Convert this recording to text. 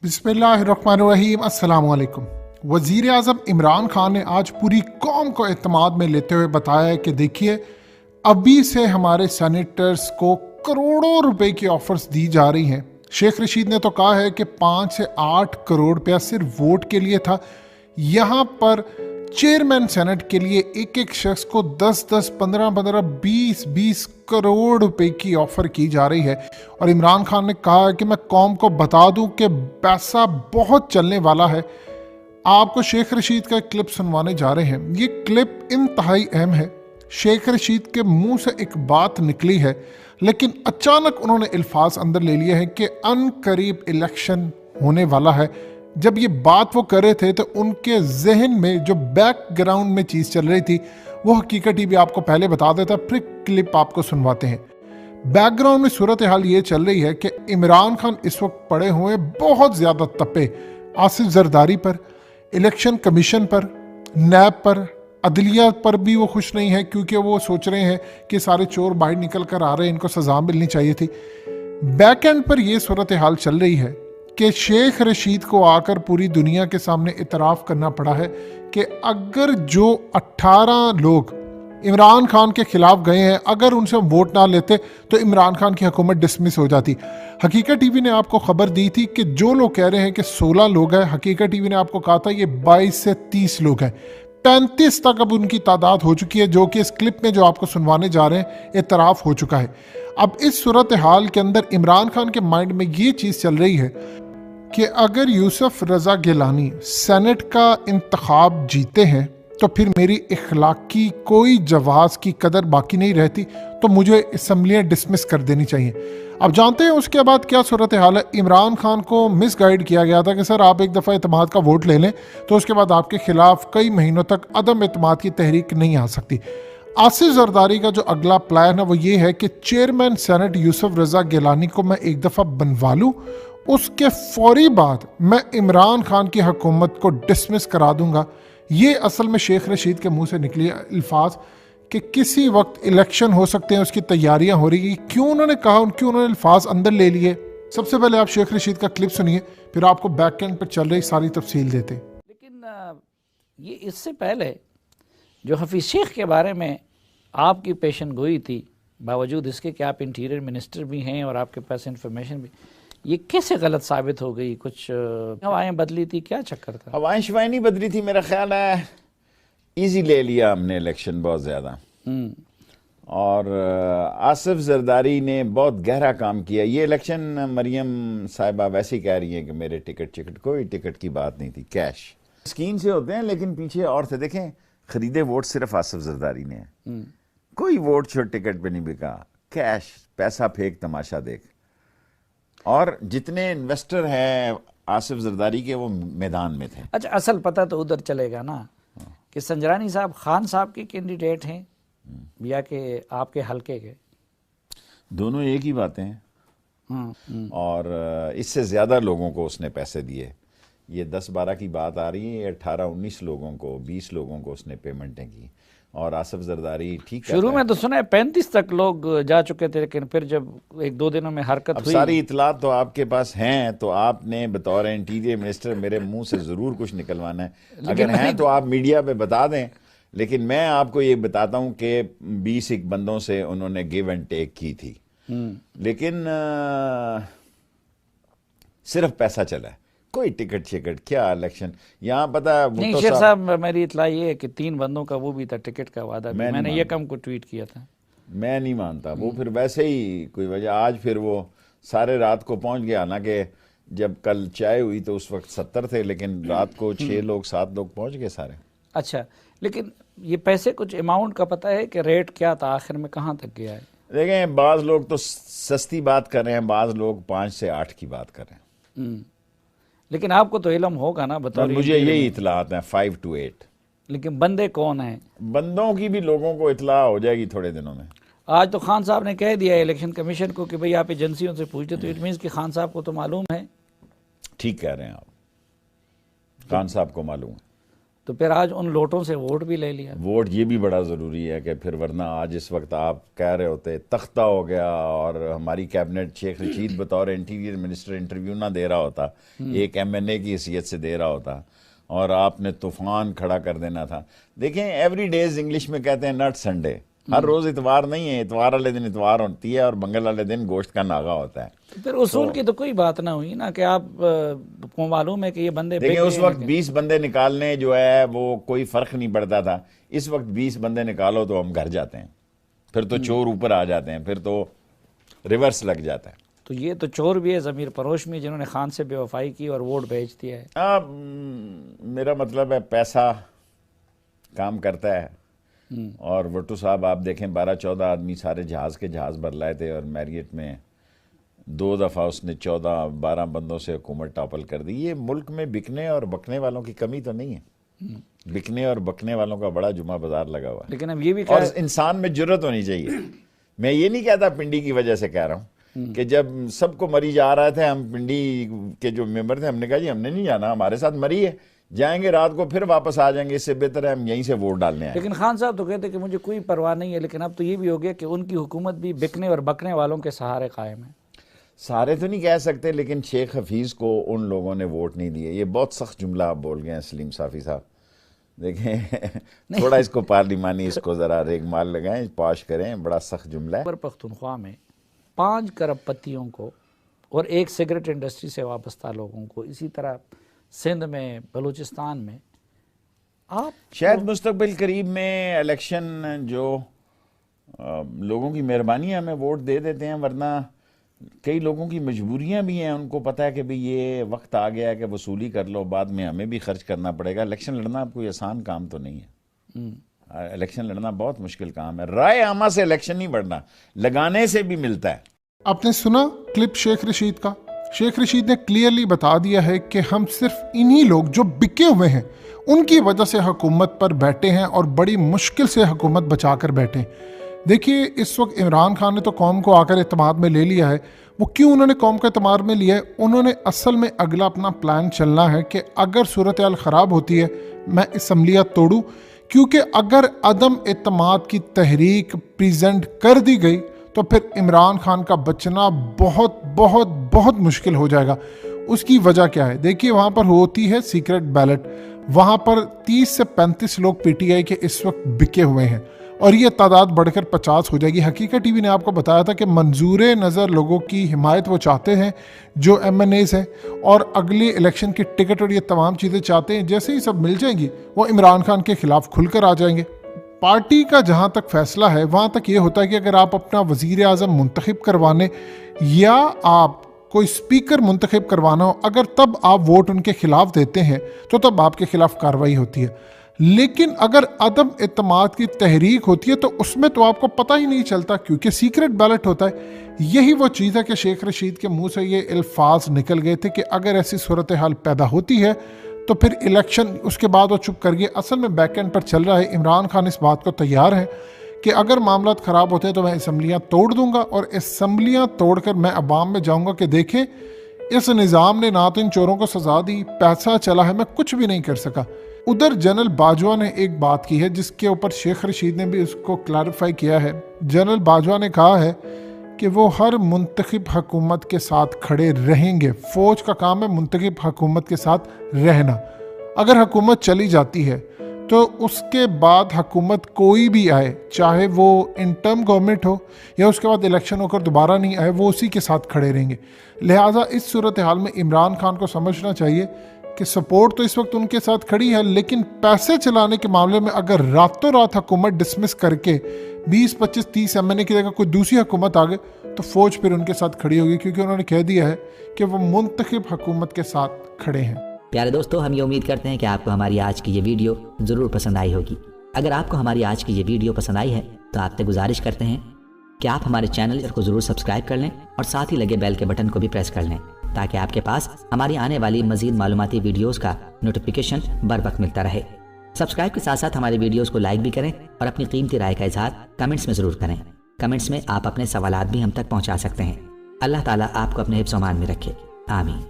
बिस्मिल्लाहिर्रहमानिर्रहीम। अस्सलाम वालेकुम। वज़ीर आज़म इमरान खान ने आज पूरी कौम को एतमाद में लेते हुए बताया कि देखिए, अभी से हमारे सेनेटर्स को करोड़ों रुपए की ऑफर्स दी जा रही हैं। शेख रशीद ने तो कहा है कि 5 से 8 करोड़ रुपया सिर्फ वोट के लिए था। यहाँ पर चेयरमैन सेनेट के लिए एक एक शख्स को 10-10, 15-15, 20-20 करोड़ रुपए की ऑफर की जा रही है। और इमरान खान ने कहा है कि मैं कौम को बता दूं कि पैसा बहुत चलने वाला है। आपको शेख रशीद का एक क्लिप सुनवाने जा रहे हैं। ये क्लिप इंतहाई अहम है। शेख रशीद के मुंह से एक बात निकली है, लेकिन अचानक उन्होंने अल्फाज अंदर ले लिए हैं कि अनकरीब इलेक्शन होने वाला है। जब ये बात वो कर रहे थे तो उनके जहन में जो बैकग्राउंड में चीज़ चल रही थी वो हकीकत ही भी आपको पहले बता देता, फिर क्लिप आपको सुनवाते हैं। बैकग्राउंड में सूरत हाल ये चल रही है कि इमरान खान इस वक्त पड़े हुए बहुत ज़्यादा तपे आसिफ जरदारी पर, इलेक्शन कमीशन पर, नैब पर, अदलिया पर भी वो खुश नहीं है, क्योंकि वो सोच रहे हैं कि सारे चोर बाहर निकल कर आ रहे हैं, इनको सजा मिलनी चाहिए थी। बैक एंड पर यह सूरत हाल चल रही है कि शेख रशीद को आकर पूरी दुनिया के सामने इतराफ़ करना पड़ा है कि अगर जो 18 लोग इमरान खान के खिलाफ गए हैं, अगर उनसे वोट ना लेते तो इमरान खान की हुकूमत डिसमिस हो जाती। हकीकत टीवी ने आपको खबर दी थी कि जो लोग कह रहे हैं कि 16 लोग हैं, हकीकत टीवी ने आपको कहा था ये 22 से 30 लोग हैं। 35 तक अब उनकी तादाद हो चुकी है, जो कि इस क्लिप में जो आपको सुनवाने जा रहे हैं इतराफ़ हो चुका है। अब इस सूरत हाल के अंदर इमरान खान के माइंड में ये चीज़ चल रही है कि अगर यूसुफ रज़ा गिलानी सेनेट का इंतखाब जीते हैं तो फिर मेरी इखलाकी कोई जवाज़ की कदर बाकी नहीं रहती, तो मुझे असम्बलियाँ डिसमिस कर देनी चाहिए। अब जानते हैं उसके बाद क्या सूरत हाल है। इमरान खान को मिसगाइड किया गया था कि सर आप एक दफ़ा एतमाद का वोट ले लें तो उसके बाद आपके खिलाफ कई महीनों तक अदम एतमाद की तहरीक नहीं आ सकती। आसिफ जरदारी का जो अगला प्लान है वो ये है कि चेयरमैन सेनेट यूसुफ रज़ा गिलानी को मैं एक दफ़ा बनवा लूँ, उसके फौरी बाद मैं इमरान खान की हुकूमत को डिसमिस करा दूंगा। ये असल में शेख रशीद के मुंह से निकली अल्फाज कि किसी वक्त इलेक्शन हो सकते हैं, उसकी तैयारियां हो रही। क्यों उन्होंने कहा, क्यों उन्होंने अल्फाज अंदर ले लिए? सबसे पहले आप शेख रशीद का क्लिप सुनिए, फिर आपको बैक एंड पर चल रही सारी तफसील देते। लेकिन ये इससे पहले जो हफीज़ शेख के बारे में आपकी पेशन गोई थी, बावजूद इसके कि आप इंटीरियर मिनिस्टर भी हैं और आपके पास इंफॉर्मेशन भी, ये कैसे गलत साबित हो गई? कुछ हवाएं बदली थी, क्या चक्कर था? हवाएं शवाएं नहीं बदली थी, मेरा ख्याल है इजी ले लिया हमने इलेक्शन बहुत ज़्यादा। और आसिफ जरदारी ने बहुत गहरा काम किया। ये इलेक्शन मरियम साहिबा वैसे ही कह रही हैं कि मेरे टिकट कोई टिकट की बात नहीं थी, कैश स्कीम से होते हैं, लेकिन पीछे और थे। देखें, खरीदे वोट सिर्फ आसिफ जरदारी ने, कोई वोट छोड़ टिकट पे नहीं बिका, कैश पैसा फेंक तमाशा देख। और जितने इन्वेस्टर हैं आसिफ जरदारी के वो मैदान में थे। अच्छा, असल पता तो उधर चलेगा ना कि संजरानी साहब खान साहब के कैंडिडेट हैं या कि आपके हलके के? दोनों एक ही बातें हैं। और इससे ज़्यादा लोगों को उसने पैसे दिए। ये 10-12 की बात आ रही है, 18-19 लोगों को, 20 लोगों को उसने पेमेंटें की। और आसिफ जरदारी ठीक शुरू में तो सुना है 35 तक लोग जा चुके थे, लेकिन फिर जब 1-2 दिनों में हरकत हुई। सारी इतलात तो आपके पास हैं, तो आपने बतौर इंटीरियर मिनिस्टर मेरे मुंह से ज़रूर कुछ निकलवाना है। अगर हैं तो आप मीडिया पे बता दें, लेकिन मैं आपको ये बताता हूँ कि 20 एक बंदों से उन्होंने गिव एंड टेक की थी, लेकिन सिर्फ पैसा चला है, कोई टिकट शिकट क्या इलेक्शन यहाँ पता है। नहीं शेख साहब, मेरी इतला ये है कि 3 बंदों का वो भी था टिकट का वादा भी। मैंने ये कम को ट्वीट किया था। मैं नहीं मानता वो, फिर वैसे ही कोई वजह। आज फिर वो सारे रात को पहुंच गया, हालांकि जब कल चाय हुई तो उस वक्त 70 थे, लेकिन रात को 6 लोग 7 लोग पहुंच गए सारे। अच्छा, लेकिन ये पैसे कुछ अमाउंट का पता है कि रेट क्या था आखिर में, कहाँ तक गया है? देखें, बाज़ लोग तो सस्ती बात कर रहे हैं, बाज़ लोग 5 से 8 की बात कर रहे हैं। लेकिन आपको तो इल्म होगा ना, बताओ। मुझे यही इतलात हैं 5 to 8। लेकिन बंदे कौन हैं? बंदों की भी लोगों को इतला हो जाएगी थोड़े दिनों में। आज तो खान साहब ने कह दिया इलेक्शन कमीशन को कि भाई आप एजेंसियों से पूछते, तो इट मीन्स कि खान साहब को तो मालूम है। ठीक कह रहे हैं आप, खान साहब को मालूम है। तो फिर आज उन लोटों से वोट भी ले लिया। वोट ये भी बड़ा ज़रूरी है कि फिर वरना आज इस वक्त आप कह रहे होते तख्ता हो गया और हमारी कैबिनेट शेख रशीद बतौर इंटीरियर मिनिस्टर इंटरव्यू ना दे रहा होता, एक MNA की हैसियत से दे रहा होता और आपने तूफान खड़ा कर देना था। देखें, एवरी डेज इंग्लिश में कहते हैं नॉट संडे, हर रोज़ इतवार नहीं है, इतवार वाले दिन इतवार होती है और मंगल वाले दिन गोश्त का नागा होता है। फिर उसूल की तो कोई बात ना हुई ना कि आप को मालूम है कि ये बंदे देखिए उस वक्त 20 बंदे निकालने जो है वो कोई फ़र्क नहीं पड़ता था। इस वक्त 20 बंदे निकालो तो हम घर जाते हैं, फिर तो चोर ऊपर आ जाते हैं, फिर तो रिवर्स लग जाता है। तो ये तो चोर भी है, ज़मीर फरोश भी, जिन्होंने खान से बेवफाई की और वोट बेच दिया है। मेरा मतलब है पैसा काम करता है। और भुट्टो साहब आप देखें 12-14 आदमी सारे जहाज़ के जहाज़ भर लाए थे और मैरियट में 2 दफ़ा उसने 14-12 बंदों से हुकूमत टॉपल कर दी। ये मुल्क में बिकने और बकने वालों की कमी तो नहीं है, बिकने और बकने वालों का बड़ा जुमा बाजार लगा हुआ है। लेकिन अब ये भी और इंसान में जुर्रत होनी चाहिए। मैं ये नहीं कहता पिंडी की वजह से कह रहा हूँ कि जब सबको मरी जा रहे थे, हम पिंडी के जो मेंबर थे, हमने कहा जी हमने नहीं जाना, हमारे साथ मरी है, जाएंगे रात को फिर वापस आ जाएंगे, इससे बेहतर है हम यहीं से वोट डालने आए। लेकिन खान साहब तो कहते कि मुझे कोई परवाह नहीं है, लेकिन अब तो ये भी हो गया कि उनकी हुकूमत भी बिकने और बकने वालों के सहारे कायम है। सारे तो नहीं कह सकते, लेकिन शेख हफीज़ को उन लोगों ने वोट नहीं दिए। ये बहुत सख्त जुमला आप बोल गए हैं सलीम साफ़ी साहब। देखें थोड़ा इसको पार्लिमानी इसको ज़रा रेगमाल लगाएं, पाश करें, बड़ा सख्त जुमला है। पख्तूनख्वा में 5 करोड़पतियों को और 1 सिगरेट इंडस्ट्री से वाबस्ता लोगों को, इसी तरह सिंध में, बलूचिस्तान में, आप शायद मुस्तकबिल करीब में इलेक्शन जो लोगों की मेहरबानी है हमें वोट दे देते हैं, वरना कई लोगों की मजबूरियां भी हैं। उनको पता है कि भाई ये वक्त आ गया है कि वसूली कर लो, बाद में हमें भी खर्च करना पड़ेगा। इलेक्शन लड़ना कोई आसान काम तो नहीं है, इलेक्शन लड़ना बहुत मुश्किल काम है। राय आमा से इलेक्शन नहीं बढ़ना, लगाने से भी मिलता है। आपने सुना क्लिप शेख रशीद का? शेख रशीद ने क्लियरली बता दिया है कि हम सिर्फ इन्हीं लोग जो बिके हुए हैं उनकी वजह से हुकूमत पर बैठे हैं और बड़ी मुश्किल से हुकूमत बचा कर बैठे। देखिए इस वक्त इमरान खान ने तो कौम को आकर एतमाद में ले लिया है। वो क्यों उन्होंने कौम को एतमाद में लिया है? उन्होंने असल में अगला अपना प्लान चलना है कि अगर सूरत हाल ख़राब होती है मैं असम्बलियाँ तोड़ूँ, क्योंकि अगर अदम एतमाद की तहरीक प्रेजेंट कर दी गई तो फिर इमरान खान का बचना बहुत बहुत बहुत मुश्किल हो जाएगा। उसकी वजह क्या है? देखिए वहाँ पर होती है सीक्रेट बैलेट, वहाँ पर 30 से 35 लोग PTI के इस वक्त बिके हुए हैं और ये तादाद बढ़कर 50 हो जाएगी। हकीकत टीवी ने आपको बताया था कि मंजूर नज़र लोगों की हिमायत वो चाहते हैं जो MNAs हैं और अगले इलेक्शन की टिकट और ये तमाम चीज़ें चाहते हैं। जैसे ही सब मिल जाएंगी वो इमरान खान के खिलाफ खुलकर आ जाएंगे। पार्टी का जहाँ तक फैसला है वहाँ तक ये होता है कि अगर आप अपना वज़ीर आज़म मुंतखब करवाने या आप कोई स्पीकर मुंतखब करवाना हो, अगर तब आप वोट उनके खिलाफ देते हैं तो तब आपके खिलाफ कार्रवाई होती है। लेकिन अगर अदम एतमाद की तहरीक होती है तो उसमें तो आपको पता ही नहीं चलता, क्योंकि सीक्रेट बैलेट होता है। यही वो चीज़ है कि शेख रशीद के मुंह से ये अल्फाज निकल गए थे कि अगर ऐसी सूरत हाल पैदा होती है तो फिर इलेक्शन, उसके बाद वो चुप कर गए। असल में बैक एंड पर चल रहा है। इमरान खान इस बात को तैयार है कि अगर मामला ख़राब होते हैं तो मैं असम्बलियाँ तोड़ दूंगा और असम्बलियाँ तोड़कर मैं अवाम में जाऊंगा कि देखें इस निज़ाम ने ना तो इन चोरों को सजा दी, पैसा चला है, मैं कुछ भी नहीं कर सका। उधर जनरल बाजवा ने एक बात की है जिसके ऊपर शेख रशीद ने भी उसको क्लैरिफाई किया है। जनरल बाजवा ने कहा है कि वो हर मुंतखब हुकूमत के साथ खड़े रहेंगे। फ़ौज का काम है मुंतखब हुकूमत के साथ रहना। अगर हुकूमत चली जाती है तो उसके बाद हुकूमत कोई भी आए, चाहे वो इन टर्म गवर्नमेंट हो या उसके बाद इलेक्शन होकर दोबारा नहीं आए, वो उसी के साथ खड़े रहेंगे। लिहाजा इस सूरत हाल में इमरान खान को समझना चाहिए कि सपोर्ट तो इस वक्त उनके साथ खड़ी है, लेकिन पैसे चलाने के मामले में अगर रातों रात हुकूमत डिसमिस करके 20, 25, 30 MNA की जगह कोई दूसरी हुकूमत आ गई तो फ़ौज फिर उनके साथ खड़ी होगी, क्योंकि उन्होंने कह दिया है कि वो मुंतखब हुकूमत के साथ खड़े हैं। प्यारे दोस्तों, हम ये उम्मीद करते हैं कि आपको हमारी आज की ये वीडियो ज़रूर पसंद आई होगी। अगर आपको हमारी आज की ये वीडियो पसंद आई है तो आपसे गुजारिश करते हैं कि आप हमारे चैनल को ज़रूर सब्सक्राइब कर लें और साथ ही लगे बेल के बटन को भी प्रेस कर लें, ताकि आपके पास हमारी आने वाली मज़ीद मालूमाती वीडियोज़ का नोटिफिकेशन बर वक्त मिलता रहे। सब्सक्राइब के साथ साथ हमारे वीडियोज़ को लाइक भी करें और अपनी कीमती राय का इजहार कमेंट्स में ज़रूर करें। कमेंट्स में आप अपने सवालात भी हम तक पहुँचा सकते हैं। अल्लाह ताला आपको अपने हिफ्ज़-ओ-अमान में रखे। आमीन।